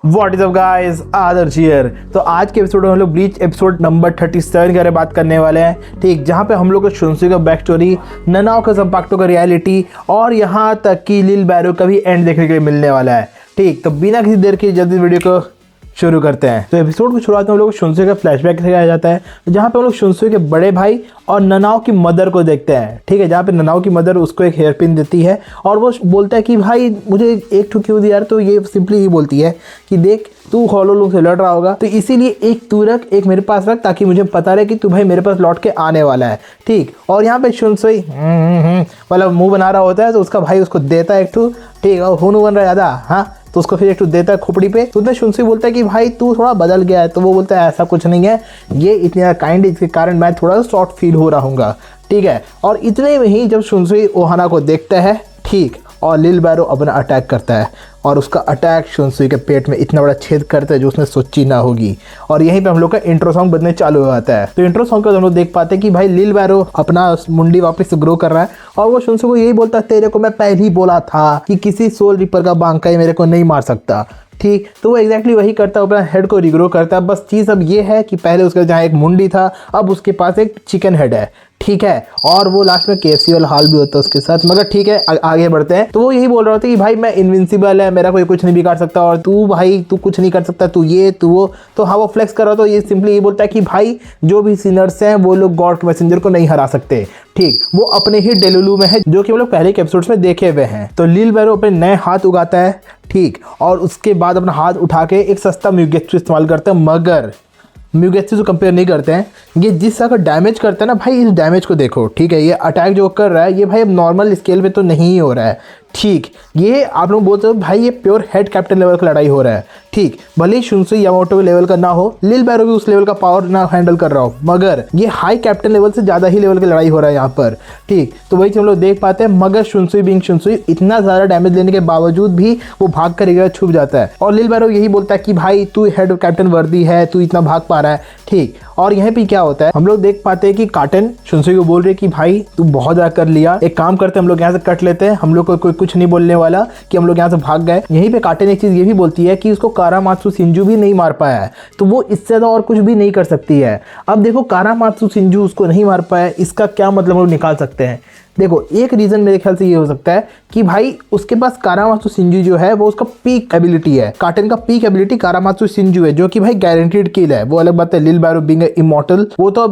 What is up guys, Adarsh here. तो आज के एपिसोड में हम लोग ब्लीच एपिसोड नंबर 37 के बारे में बात करने वाले हैं। ठीक, जहाँ पे हम लोग को शुनसुई का बैक स्टोरी, ननाओ का ज़ंपाक्टो का रियलिटी और यहाँ तक कि लिल बैरो का भी एंड देखने के लिए मिलने वाला है। ठीक, तो बिना किसी देर के जल्दी वीडियो को शुरू करते हैं। तो एपिसोड की शुरुआत में हम लोग शुनसुई का फ्लैशबैक दिखाया जाता है, जहाँ पे हम लोग शुनसुई के बड़े भाई और ननाओ की मदर को देखते हैं। ठीक है, जहाँ पे ननाओ की मदर उसको एक हेयर पिन देती है और वो बोलता है कि भाई मुझे एक ठुक क्यों दिया यार। तो ये सिंपली ही बोलती है कि देख तू हॉलो लोग से लड़ रहा होगा, तो इसीलिए एक तू रख, एक मेरे पास रख, ताकि मुझे पता रहे कि तू भाई मेरे पास लौट के आने वाला है। ठीक, और यहाँ पे शुनसुई मतलब मुंह बना रहा होता है, तो उसका भाई उसको देता है एक ठू। ठीक, और हुनू बन रहा है ज़्यादा, हाँ, तो उसको फिर एक देता है खोपड़ी पे। तो उसमें शुनसुई बोलता है कि भाई तू थोड़ा बदल गया है। तो वो बोलता है ऐसा कुछ नहीं है, ये इतनी ज़्यादा काइंड, इसके कारण मैं थोड़ा सॉफ्ट फील हो रहा हूँगा। ठीक है, और इतने में ही जब शुनसुई ओहाना को देखता है, ठीक, और लिल बैरो अपना अटैक करता है और उसका अटैक शुनसुई के पेट में इतना बड़ा छेद करता है जो उसने सोची ना होगी। और यहीं पे हम लोग का इंट्रो सॉन्ग बजने चालू हो जाता है। तो इंट्रो सॉन्ग के बाद हम लोग देख पाते हैं कि भाई लिल बैरो अपना मुंडी वापस से ग्रो कर रहा है और वो शुनसुई को यही बोलता है, तेरे को मैं पहले ही बोला था कि किसी सोल रिपर का बांकाई मेरे को नहीं मार सकता। ठीक, तो वो एग्जैक्टली वही करता है, अपना हेड को रिग्रो करता है। बस चीज़ अब ये है कि पहले उसका जहाँ एक मुंडी था, अब उसके पास एक चिकन हेड है। ठीक है, और वो लास्ट में KFC वाला हाल भी होता है उसके साथ। मगर ठीक है, आगे बढ़ते हैं। तो वो यही बोल रहा होता है कि भाई मैं इनविंसिबल है, मेरा कोई कुछ नहीं बिगाड़ सकता, और तू भाई तू कुछ नहीं कर सकता, तू ये तू वो। तो हाँ, वो फ्लेक्स कर रहा, तो ये सिंपली ये बोलता है कि भाई जो भी सिनर्स हैं वो लोग गॉड के मैसेंजर को नहीं हरा सकते। ठीक, वो अपने ही डेलुलू में है, जो कि हम लोग पहले के एपिसोड्स में देखे हुए हैं। तो लिल बैरो अपने नए हाथ उगाता है, ठीक, और उसके बाद अपना हाथ उठा के एक सस्ता म्यूगेत्सु इस्तेमाल करता है। मगर म्यूगेत्सु से कंपेयर नहीं करते हैं, ये जिस तरह का डैमेज करता है ना भाई, इस डैमेज को देखो। ठीक है, ये अटैक जो कर रहा है ये भाई अब नॉर्मल स्केल पे तो नहीं हो रहा है। ठीक, ये आप लोग बोलते हो भाई ये प्योर हेड कैप्टन लेवल का लड़ाई हो रहा है। ठीक, भले ही शुनसुई यामामोटो के लेवल का ना हो, लिल बैरो भी उस लेवल का पावर ना हैंडल कर रहा हो, मगर ये हाई कैप्टन लेवल से ज़्यादा ही लेवल की लड़ाई हो रहा है यहाँ पर। ठीक, तो वही हम लोग देख पाते हैं। मगर शुनसुई बिंग शुनसुई इतना ज़्यादा डैमेज लेने के बावजूद भी वो भाग कर एक छुप जाता है और लिल बैरो यही बोलता है कि भाई तू हेड कैप्टन वर्दी है, तू इतना भाग पा रहा है। ठीक, और यहाँ पे क्या होता है, हम लोग देख पाते हैं कि काटन शुनसुई को बोल रहे कि भाई तू बहुत ज़्यादा कर लिया, एक काम करते हैं हम लोग यहाँ से कट लेते हैं, हम लोग को कोई कुछ नहीं बोलने वाला कि हम लोग यहाँ से भाग गए। यहीं पे काटन एक चीज़ ये भी बोलती है कि उसको कारामात्सु शिंजू भी नहीं मार पाया है, तो वो इससे ज़्यादा और कुछ भी नहीं कर सकती है। अब देखो, कारामात्सु शिंजू उसको नहीं मार पाया, इसका क्या मतलब हम लोग निकाल सकते हैं। देखो, एक रीज़न मेरे ख्याल से ये हो सकता है कि भाई उसके पास कारामात्सु शिंजू जो है वो उसका पीक एबिलिटी है। काटन का पीक एबिलिटी कारामात्सु शिंजू है, जो कि भाई गारंटीड किल है। वो अलग बात है, लिल बैरो बीइंग इमॉर्टल वो तो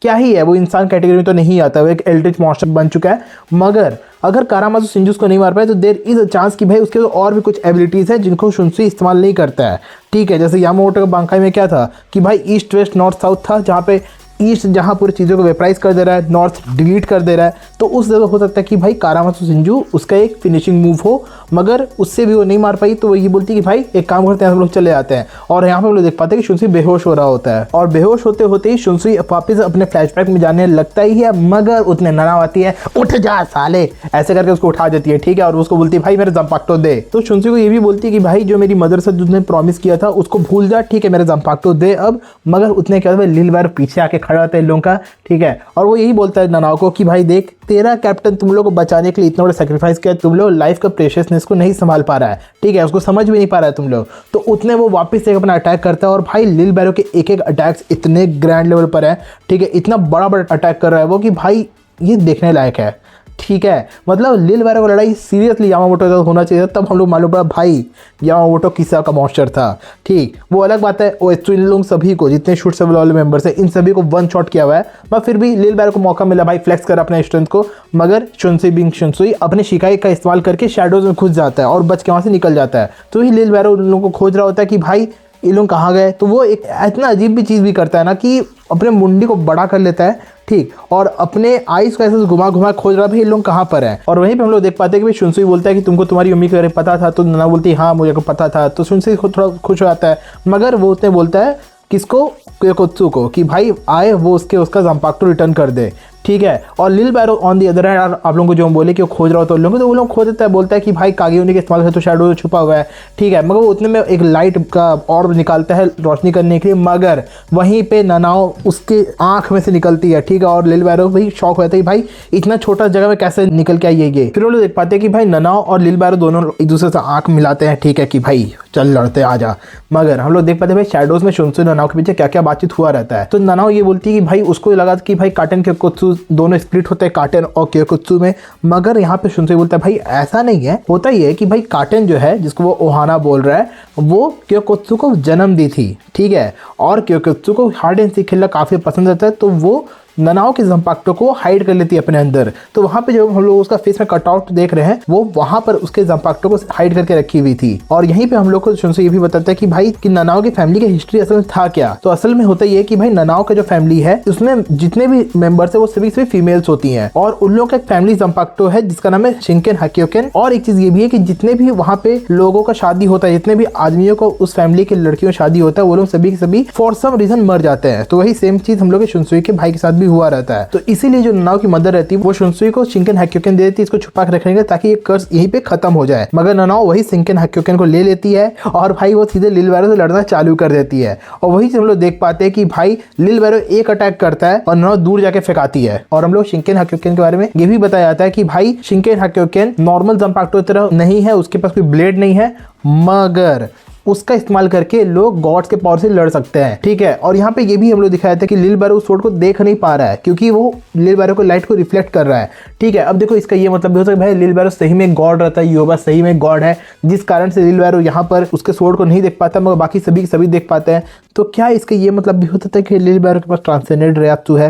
क्या ही है, वो इंसान कैटेगरी में तो नहीं आता, वो एक एल्ड्रिच मॉन्स्टर बन चुका है। मगर अगर कारामात्सु शिंजू को नहीं मार पाए तो देयर इज अ चांस कि भाई उसके तो और भी कुछ एबिलिटीज़ है जिनको शुनसुई इस्तेमाल नहीं करता है। ठीक है, जैसे यामामोटो का बांकाई में क्या था कि भाई ईस्ट वेस्ट नॉर्थ साउथ था, जहाँ पे ईस्ट जहाँ पूरी चीज़ों को वेपराइज कर दे रहा है, नॉर्थ डिलीट कर दे रहा है, तो उस जगह हो सकता है कि भाई कारामात्सु शिंजू उसका एक फिनिशिंग मूव हो, मगर उससे भी वो नहीं मार पाई। तो वो ये बोलती है कि भाई एक काम करते हैं, हम लोग चले जाते हैं। और यहाँ पे हम लोग देख पाते हैं कि शुनसुई बेहोश हो रहा होता है और बेहोश होते होते ही शुनसुई वापस अपने फ्लैशबैक में जाने लगता ही है। मगर उतने ननाओ आती है, उठ जा साले, ऐसे करके उसको उठा देती है। ठीक है, और उसको बोलती है भाई मेरे ज़ंपाक्टो दे। तो शुनसुई को ये भी बोलती है कि भाई जो मेरी मदर से तुमने प्रॉमिस किया था उसको भूल जा, ठीक है, मेरे ज़ंपाक्टो दे अब। मगर उतने क्या होता है, लिल बैरो पीछे आके खड़ा होता है इन लोगों का। ठीक है, और वो यही बोलता है ननाओ को कि भाई देख, तेरा कैप्टन तुम लोग को बचाने के लिए इतना बड़ा सेक्रीफाइस किया, तुम लोग लाइफ का प्रेशियसनेस को नहीं संभाल पा रहा है। ठीक है, उसको समझ भी नहीं पा रहा है तुम लोग। तो उतने वो वापस से अपना अटैक करता है और भाई लिल बैरो के एक एक अटैक्स इतने ग्रैंड लेवल पर है। ठीक है, इतना बड़ा बड़ा अटैक कर रहा है वो कि भाई ये देखने लायक है। ठीक है, मतलब लिल बैरो की लड़ाई सीरियसली यामामोटो का होना चाहिए, तब हम लोग मालूम पड़ा भाई यामामोटो किस तरह का मॉन्स्टर था। ठीक, वो अलग बात है, वो इन लोग सभी को जितने शूट सर्विस वाले मेंबर्स हैं इन सभी को वन शॉट किया हुआ है, पर फिर भी लिल बैरो को मौका मिला भाई फ्लेक्स कर अपने स्ट्रेंथ को। मगर शुनसुई बिंग शुनसुई अपने शिकाई का इस्तेमाल करके शैडोज में घुस जाता है और बच के वहाँ से निकल जाता है। तो ही लिल बैरो उन लोगों को खोज रहा होता है कि भाई ये लोग कहाँ गए। तो वो एक इतना अजीब भी चीज़ भी करता है ना कि अपने मुंडी को बड़ा कर लेता है। ठीक, और अपने आइस को ऐसे घुमा घुमा खोज रहा है भाई ये लोग कहाँ पर हैं। और वहीं पे हम लोग देख पाते हैं कि भाई शुनसुई बोलता है कि तुमको तुम्हारी मम्मी के बारे में पता था, तो नना बोलती है हाँ मुझे को पता था। तो शुनसुई खुद थोड़ा खुश हो जाता है, मगर वो उतने बोलता है किसको, क्योकोत्सु को, कि भाई आए वो उसका ज़ंपाक्टो रिटर्न कर दे। ठीक है। और लिल बैरो ऑन दी अदर हैंड, आप लोगों को जो हम बोले कि वो खोज रहा होता है उन लोगों को, तो वो लोग खोज देता है, बोलता है कि भाई कागे होने के इस्तेमाल से तो शैडो छुपा हुआ है, ठीक है। मगर वो उतने में एक लाइट का ऑर्ब निकालता है रोशनी करने के लिए, मगर वहीं पे ननाओ उसके आंख में से निकलती है, ठीक है। और लिल बैरो भाई शॉक होता है भाई इतना छोटा जगह में कैसे निकल के आई है ये। फिर वो लोग देख पाते हैं कि भाई ननाओ और लिल बैरो दोनों एक दूसरे से आंख मिलाते हैं, ठीक है, कि भाई चल लड़ते आ जा। मगर हम लोग देख पाते हैं भाई शैडोज में शुनसुई ननाओ के पीछे क्या क्या बातचीत हुआ रहता है। तो ननाओ ये बोलती है कि भाई उसको लगा कि भाई काटन क्योकुत्सु दोनों स्प्लिट होते हैं, काटन और क्योकुत्सु में। मगर यहाँ पे शुनसुई बोलता है भाई ऐसा नहीं है, होता ही है कि भाई काटन जो है जिसको वो ओहाना बोल रहा है वो क्योकुत्सु को जन्म दी थी, ठीक है। और क्योकुत्सु को हाइड एंड सीक खेलना काफी पसंद आता है, तो वो ननाओ के जंपाक्टो को हाइड कर लेती है अपने अंदर। तो वहां पे जब हम लोग उसका फेस में कटआउट देख रहे हैं वो वहां पर उसके जंपाक्टो को हाइड करके रखी हुई थी। और यहीं पे हम लोग को शुनसुई ये भी बताता है कि भाई कि ननाओ की फैमिली का हिस्ट्री असल में था क्या। तो असल में होता ये कि भाई ननाओ का जो फैमिली है उसमें जितने भी मेंबर्स है वो सभी फीमेल्स होती हैं, और उन लोगों का एक फैमिली जंपाक्टो है जिसका नाम है शिंकेन हाक्योकेन। और एक चीज ये भी है कि जितने भी वहां पे लोगों का शादी होता है, जितने भी आदमियों को उस फैमिली के लड़कियों शादी होता है, वो लोग सभी के सभी फॉर सम रीजन मर जाते हैं। तो वही सेम चीज हम लोग के शुनसुई के भाई के साथ भी हुआ रहता है। तो इसीलिए जो ननाओ की मदर रहती है वो शुनसुई को शिंकेन हाक्योकेन दे देती है इसको छुपा के रखने के लिए, ताकि ये कर्ज यहीं पे खत्म हो जाए। मगर ननाओ वही शिंकेन हाक्योकेन को ले लेती है और भाई वो सीधे लिल बैरो से लड़ना चालू कर देती है। और वही से हम लोग देख पाते हैं कि भाई लिल बैरो एक अटैक करता है और ननाओ दूर जाके फेंकाती है। और हम लोग शिंकेन हाक्योकेन के बारे में ये भी बताया जाता है कि भाई शिंकेन हाक्योकेन नॉर्मल जंपाक्टो की तरह नहीं है, उसके पास कोई ब्लेड नहीं है, मगर उसका इस्तेमाल करके लोग गॉड्स के पावर से लड़ सकते हैं, ठीक है। और यहाँ पे ये भी हम लोग दिखाया था कि लिल बैरो उस स्वॉर्ड को देख नहीं पा रहा है क्योंकि वो लिल बैरो को लाइट को रिफ्लेक्ट कर रहा है, ठीक है। अब देखो इसका ये मतलब भी हो सकता है भाई लिल बैरो सही में गॉड रहता है, योबा सही में गॉड है, जिस कारण से लिल बैरो यहाँ पर उसके स्वॉर्ड को नहीं देख पाता मगर बाकी सभी देख पाते हैं। तो क्या इसका ये मतलब भी होता है कि लिल बैरो के पास ट्रांसेंडेंट रेयात्सु है?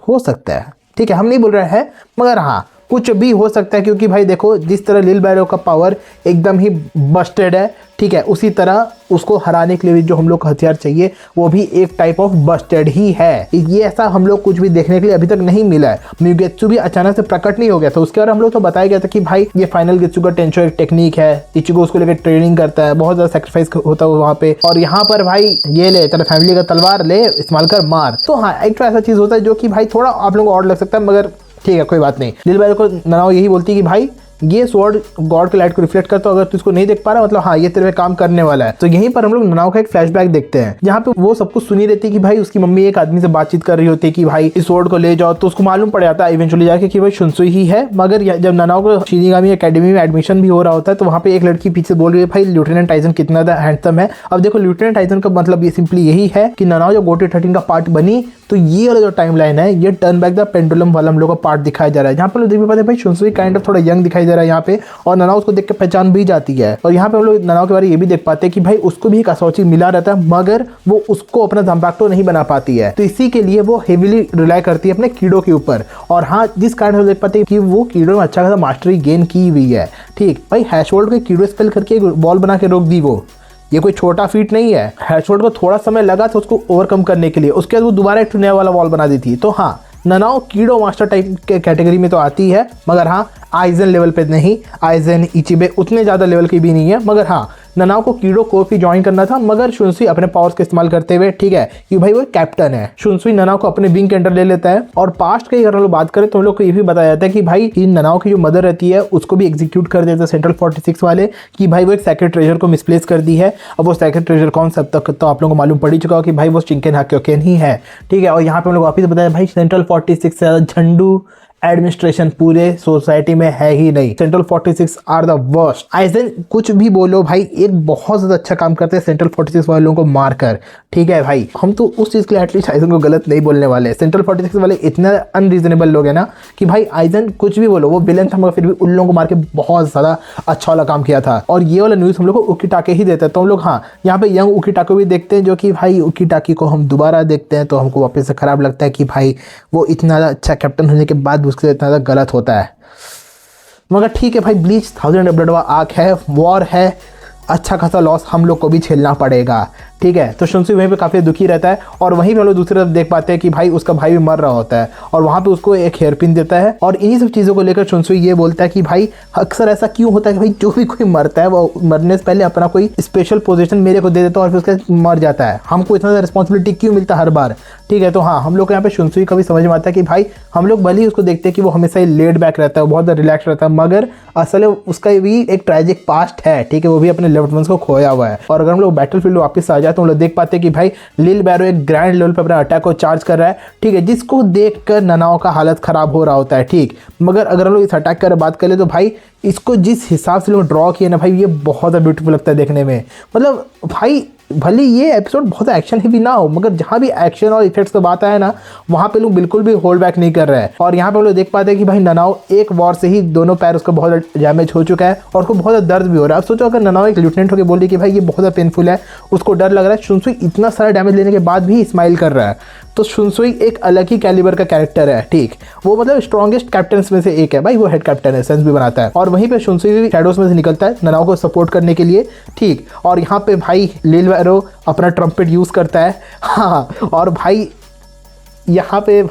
हो सकता है, ठीक है, हम नहीं बोल रहे हैं, मगर हाँ कुछ भी हो सकता है। क्योंकि भाई देखो जिस तरह लिल बैरो का पावर एकदम ही बस्टेड है, ठीक है, उसी तरह उसको हराने के लिए भी जो हम लोग को हथियार चाहिए वो भी एक टाइप ऑफ बस्टेड ही है। ये ऐसा हम लोग कुछ भी देखने के लिए अभी तक नहीं मिला है। म्यूगेत्सु भी अचानक से प्रकट नहीं हो गया था, उसके बाद हम लोग तो बताया गया था कि भाई ये फाइनल गेत्सु का टेंशो एक टेक्निक है, इचिगो उसको लेकर ट्रेनिंग करता है, बहुत ज्यादा सेक्रीफाइस होता है वहाँ पे। और यहाँ पर भाई ये ले तेरा फैमिली का तलवार ले, इस्तेमाल कर मार। तो हाँ एक तो ऐसा चीज होता है जो कि भाई थोड़ा आप लोगों को और लग सकता है, मगर ठीक है कोई बात नहीं। लिल बैरो को ननाओ यही बोलती है कि भाई ये स्वॉर्ड गॉड के लाइट को रिफ्लेक्ट करता है, अगर तू इसको नहीं देख पा रहा मतलब हाँ ये तेरे पे काम करने वाला है। तो यहीं पर हम लोग ननाओ का एक फ्लैशबैक देखते हैं जहाँ पे वो सब कुछ सुनी रहती है कि भाई उसकी मम्मी एक आदमी से बातचीत कर रही होती है कि भाई इस स्वॉर्ड को ले जाओ। तो उसको मालूम पड़ जाता है इवेंचुअली जाके कि भाई शुनसुई ही है। मगर जब ननाओ को शिनिगामी एकेडमी में एडमिशन भी हो रहा होता है तो वहाँ पे एक लड़की पीछे बोल रही है भाई लेफ्टिनेंट टाइसन कितना हैंडसम है। अब देखो लेफ्टिनेंट टाइसन का मतलब ये सिंपली यही है कि ननाओ जब गोटे 13 का पार्ट बनी तो ये वाला जो टाइम लाइन है ये टर्न बैक द पेंडुलम वाला हम लोग का पार्ट दिखाया जा रहा है, जहाँ पर लोग देख भी पाते हैं भाई शुनसुई काइंड ऑफ थोड़ा यंग दिखाई दे रहा है यहाँ पे, और ननाओ उसको देख के पहचान भी जाती है। और यहाँ पे हम लोग ननाओ के बारे में ये भी देख पाते हैं कि भाई उसको भी एक असौची मिला रहता है मगर वो उसको अपना जंपाक्टो नहीं बना पाती है, तो इसी के लिए वो हेविली रिलाई करती है अपने कीड़ों के ऊपर। और हाँ जिस कारण हम देख पाते हैं कि वो कीड़ों में अच्छा खासा मास्टरी गेन की हुई है, ठीक भाई। हैशवोल्ड के कीड़ो स्पेल करके एक बॉल बना के रोक दी वो, ये कोई छोटा फीट नहीं है। हैशवोल्ड को थोड़ा समय लगा था उसको ओवरकम करने के लिए, उसके बाद वो दोबारा एक नया वाला वॉल बना दी थी। तो हाँ ननाओ कीड़ो मास्टर टाइप के कैटेगरी में तो आती है, मगर हाँ आइजन लेवल पे नहीं, आइजन इचिबे उतने ज़्यादा लेवल की भी नहीं है। मगर हाँ ननाओ को कीड़ो को भी ज्वाइन करना था, मगर शुनसुई अपने पावर्स का इस्तेमाल करते हुए, ठीक है, कि भाई वो कैप्टन है, शुनसुई ननाओ को अपने विंग के अंडर ले लेता है। और पास्ट की अगर हम लोग बात करें तो हम लोग को ये भी बताया जाता है कि भाई ननाओ की जो मदर रहती है उसको भी एग्जीक्यूट कर देते हैं सेंट्रल 46 वाले, कि भाई वो एक सेक्रेट ट्रेजर को मिसप्लेस कर दी है। अब वो सेक्रेट ट्रेजर कौन सा अब तक तो आप लोगों को मालूम पड़ ही चुका हो कि भाई वो शिंकेन हाक्योकेन ही है, ठीक है। और यहाँ पे हम लोग वापिस बताया भाई सेंट्रल 46 से ज़्यादा झंडू एडमिनिस्ट्रेशन पूरे सोसाइटी में है ही नहीं। Central 46 are the worst. आइजन कुछ भी बोलो भाई एक बहुत ज्यादा अच्छा काम करते हैं सेंट्रल 46 वालों को मारकर, ठीक है भाई। हम तो उस चीज के लिए एटलीस्ट आइजन को गलत नहीं बोलने वाले। सेंट्रल 46 वाले इतने अनरीजनेबल लोग हैं ना कि भाई आइजन कुछ भी बोलो वो विलन था मगर फिर भी उन लोगों को मार के बहुत ज्यादा अच्छा वाला काम किया था। और ये वाला न्यूज हम लोग को उकीटाके ही देता है। तो हम लोग हाँ यहाँ पे यंग उकीटाको भी देखते हैं, जो कि भाई उकीटाकी को हम दोबारा देखते हैं तो हमको वापस से खराब लगता है कि भाई वो इतना अच्छा कैप्टन होने के बाद उसके इतना ज़्यादा गलत होता है। मगर ठीक है भाई ब्लीच 1000 ब्लड आर्क है, वॉर है, अच्छा खासा लॉस हम लोग को भी झेलना पड़ेगा, ठीक है। तो शुनसुई वहीं पे काफ़ी दुखी रहता है और वहीं पे हम लोग दूसरी तरफ देख पाते हैं कि भाई उसका भाई भी मर रहा होता है और वहाँ पे उसको एक हेयर पिन देता है और इन्हीं सब चीज़ों को लेकर शुनसुई ये बोलता है कि भाई अक्सर ऐसा क्यों होता है कि भाई जो भी कोई मरता है वो मरने से पहले अपना कोई स्पेशल पोजीशन मेरे को दे देता है और फिर उसका मर जाता है, हमको इतना ज़्यादा रिस्पॉन्सिबिलिटी क्यों मिलता है हर बार। ठीक है। तो हाँ, हम लोग को यहाँ पे शुनसुई का भी समझ में आता है कि भाई हम लोग भले ही उसको देखते हैं कि वो हमेशा ही लेड बैक रहता है, बहुत ज़्यादा रिलैक्स रहता है, मगर असल में उसका भी एक ट्रैजिक पास्ट है। ठीक है। वो भी अपने लव्ड वंस को खोया हुआ है। और अगर हम लोग बैटलफील्ड वापस आ जाए तो हम लोग देख पाते हैं कि भाई लिल बैरो एक ग्रैंड लेवल पर अपना अटैक को चार्ज कर रहा है। ठीक है। जिसको देखकर ननाओ का हालत खराब हो रहा होता है। ठीक, मगर अगर हम लोग इस अटैक कर बात करें तो भाई इसको जिस हिसाब से लोग ड्रॉ किए ना भाई, ये बहुत ज़्यादा ब्यूटीफुल लगता है देखने में। मतलब भाई भले ये एपिसोड बहुत एक्शन ही भी ना हो, मगर जहाँ भी एक्शन और इफेक्ट्स की बात आए ना, वहाँ पे लोग बिल्कुल भी होल्ड बैक नहीं कर रहे हैं। और यहाँ पे हम लोग देख पाते हैं कि भाई ननाओ एक वॉर से ही दोनों पैर उसका बहुत डैमेज हो चुका है और उसको बहुत ज़्यादा दर्द भी हो रहा है। अब सोचो अगर ननाओ एक लेफ्टिनेंट होकर बोल रही कि भाई ये बहुत ज़्यादा पेनफुल है, उसको डर लग रहा है, शुनसुई इतना सारा डैमेज लेने के बाद भी स्माइल कर रहा है, तो शुनसुई एक अलग ही कैलिबर का कैरेक्टर है। ठीक, वो मतलब स्ट्रॉन्गेस्ट कैप्टन में से एक है भाई, वो हेड कैप्टन है, सेंस भी बनाता है। और वहीं पे शुनसुई भी शैडोज में से निकलता है ननाओ को सपोर्ट करने के लिए। ठीक, और यहाँ पे भाई लिल बैरो अपना ट्रम्पेट यूज़ करता है। हाँ, और भाई यहाँ पे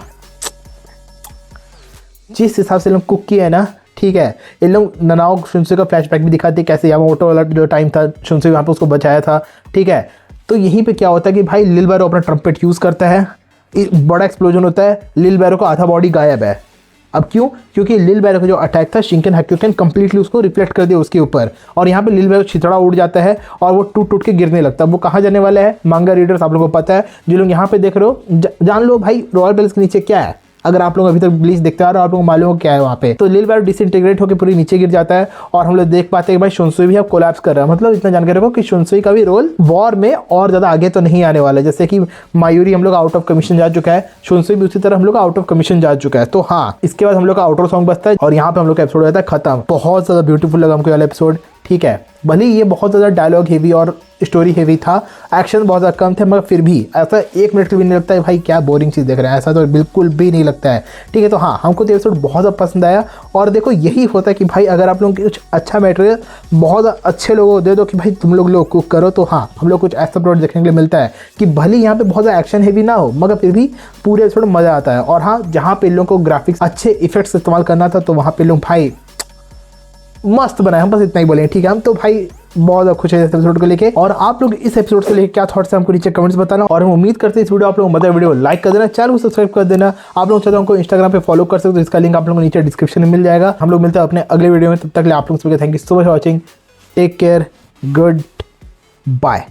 जिस हिसाब से लोग कुक किए है ना, ठीक है, इन लोग ननाओ शुनसुई का फ्लैशबैक भी दिखाते हैं कैसे यामामोटो वाला जो टाइम था शुनसुई वहाँ पे उसको बचाया था। ठीक है। तो यहीं पे क्या होता है कि भाई लिल बैरो अपना ट्रम्पेट यूज़ करता है, बड़ा एक्सप्लोजन होता है, लिल बैरो का आधा बॉडी गायब है। अब क्यों? क्योंकि लिल बैरो का जो अटैक था शिंकेन हाक्योकेन कंप्लीटली उसको रिफ्लेक्ट कर दिया उसके ऊपर, और यहाँ पे लिल बैरो छितड़ा उड़ जाता है और वो टूट टूट के गिरने लगता है। वो कहाँ जाने वाला है? मांगा रीडर्स आप लोगों को पता है, जो लोग यहाँ पे देख रहे हो जान लो भाई रॉयल बैलेंस के नीचे क्या है। अगर आप लोग अभी तक ब्लीच देखते आ रहे हो, आप लोगों को मालूम हो क्या है वहाँ पे। तो लिल बैरो डिसइंटीग्रेट होकर पूरी नीचे गिर जाता है और हम लोग देख पाते हैं कि भाई शुनसुई भी अब कोलैप्स कर रहा है। मतलब इतना जानकारी रखो कि शुनसुई का भी रोल वॉर में और ज़्यादा आगे तो नहीं आने वाला है। जैसे कि मायूरी हम लोग आउट ऑफ कमीशन जा चुका है, शुनसुई भी उसी तरह हम लोग आउट ऑफ कमीशन जा चुका है। तो हाँ, इसके बाद हम लोग का आउटर सॉन्ग बजता है और यहाँ पे हम लोग का एपिसोड रहता है खत्म। बहुत ज़्यादा ब्यूटीफुल लगा हमको वाला एपिसोड। ठीक है, भले ये बहुत ज़्यादा डायलॉग हेवी और स्टोरी हेवी था, एक्शन बहुत ज़्यादा कम थे, मगर फिर भी ऐसा एक मिनट भी नहीं लगता है भाई क्या बोरिंग चीज़ देख रहे हैं, ऐसा तो बिल्कुल भी नहीं लगता है। ठीक है। तो हाँ, हमको तो एपिसोड बहुत ज़्यादा पसंद आया। और देखो यही होता है कि भाई अगर आप लोगों की कुछ अच्छा मटेरियल बहुत अच्छे लोगों को दे दो कि भाई तुम लोग कुक करो, तो हाँ हम लोग कुछ ऐसा प्रोडक्ट देखने के लिए मिलता है कि भले यहाँ पे बहुत ज़्यादा एक्शन हेवी ना हो, मगर फिर भी पूरे एपिसोड मज़ा आता है। और हाँ, जहाँ पे लोगों को ग्राफिक्स अच्छे इफेक्ट्स इस्तेमाल करना था, तो वहाँ पे लोग भाई मस्त बनाए। हम बस इतना ही बोलेंगे। ठीक है। हम तो भाई बहुत ज़्यादा खुश है इस एपिसोड को लेके। और आप लोग इस एपिसोड से लेके क्या थॉट्स हैं हमको नीचे कमेंट्स बताना। और हम उम्मीद करते हैं इस वीडियो आप लोगों को मतलब वीडियो लाइक कर देना, चैनल को सब्सक्राइब कर देना। आप लोग चाहते हो हमको इंस्टाग्राम पे फॉलो कर सकते हो, तो इसका लिंक आप लोगों को नीचे डिस्क्रिप्शन में मिल जाएगा। हम लोग मिलते हैं अपने अगले वीडियो में, तब तक के लिए आप लोग thank you so much for watching. Take care, good bye.